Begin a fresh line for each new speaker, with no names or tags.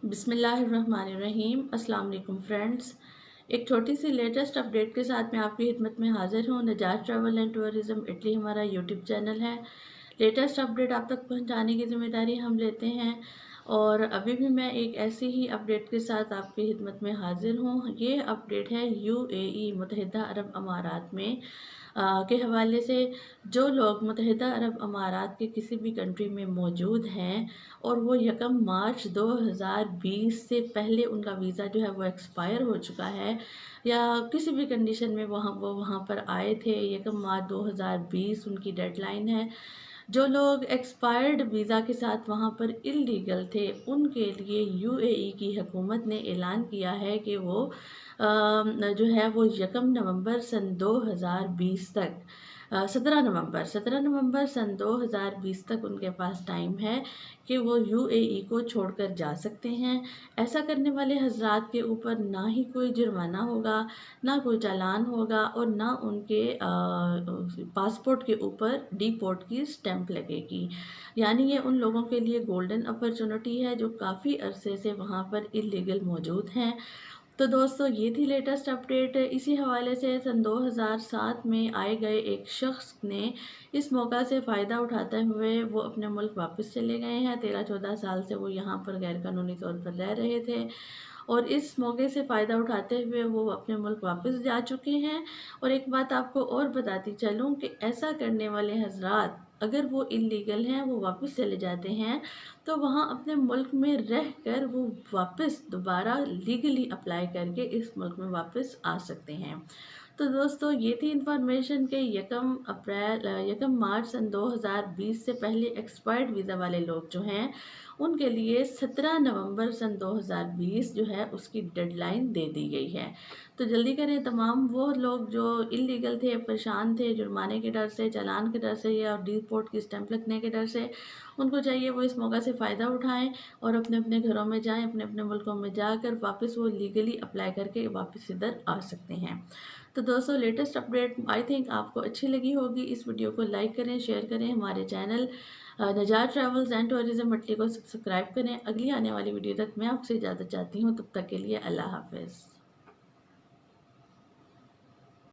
बिस्मिल्लाहिर्रहमानिर्रहीम। अस्सलाम वालेकुम फ्रेंड्स। एक छोटी सी लेटेस्ट अपडेट के साथ मैं आपकी खिदमत में हाजिर हूँ। नजात ट्रैवल एंड टूरिज़्म इटली हमारा यूट्यूब चैनल है। लेटेस्ट अपडेट आप तक पहुँचाने की ज़िम्मेदारी हम लेते हैं और अभी भी मैं एक ऐसी ही अपडेट के साथ आपकी खिदमत में हाजिर हूँ। ये अपडेट है यूएई मुत्तहिदा अरब अमारात में के हवाले से। जो लोग मुत्तहिदा अरब अमारात के किसी भी कंट्री में मौजूद हैं और वो 1 मार्च 2020 से पहले उनका वीज़ा जो है वो एक्सपायर हो चुका है या किसी भी कंडीशन में वो वहाँ पर आए थे, 1 मार्च 2020 उनकी डेडलाइन है। जो लोग एक्सपायर्ड वीज़ा के साथ वहाँ पर इल्लीगल थे उनके लिए यूएई की हुकूमत ने ऐलान किया है कि वो जो है वो 1 नवंबर सन 2020 तक 17 नवंबर सन 2020 तक उनके पास टाइम है कि वो यूएई को छोड़कर जा सकते हैं। ऐसा करने वाले हजरात के ऊपर ना ही कोई जुर्माना होगा, ना कोई चालान होगा और ना उनके पासपोर्ट के ऊपर डिपोर्ट की स्टैंप लगेगी। यानी ये उन लोगों के लिए गोल्डन अपॉर्चुनिटी है जो काफ़ी अरसे से वहाँ पर इलीगल मौजूद हैं। तो दोस्तों ये थी लेटेस्ट अपडेट। इसी हवाले से सन 2007 में आए गए एक शख्स ने इस मौका से फ़ायदा उठाते हुए वो अपने मुल्क वापस चले गए हैं। 13-14 साल से वो यहाँ पर गैर कानूनी तौर पर रह रहे थे और इस मौके से फ़ायदा उठाते हुए वो अपने मुल्क वापस जा चुके हैं। और एक बात आपको और बताती चलूँ कि ऐसा करने वाले हजरात अगर वो इलीगल हैं, वो वापस चले जाते हैं तो वहाँ अपने मुल्क में रह कर वो वापस दोबारा लीगली अप्लाई करके इस मुल्क में वापस आ सकते हैं। तो दोस्तों ये थी इन्फॉर्मेशन के 1 मार्च सन 2020 से पहले एक्सपायर्ड वीज़ा वाले लोग जो हैं उनके लिए 17 नवंबर सन 2020 जो है उसकी डेडलाइन दे दी गई है। तो जल्दी करें, तमाम वो लोग जो इलीगल थे, परेशान थे जुर्माने के डर से, चालान के डर से या डिपोर्ट की स्टैंप लगने के डर से, उनको चाहिए वो इस मौका से फ़ायदा उठाएं और अपने अपने घरों में जाएं, अपने अपने मुल्कों में जाकर वापस वो लीगली अप्लाई करके वापस इधर आ सकते हैं। तो दोस्तों लेटेस्ट अपडेट आई थिंक आपको अच्छी लगी होगी। इस वीडियो को लाइक करें, शेयर करें, हमारे channel Najat travels and tourism Italy को सब्सक्राइब करें। अगली आने वाली वीडियो तक मैं आपसे इजाज़त चाहती हूँ, तब तक के लिए अल्लाह हाफ़िज़।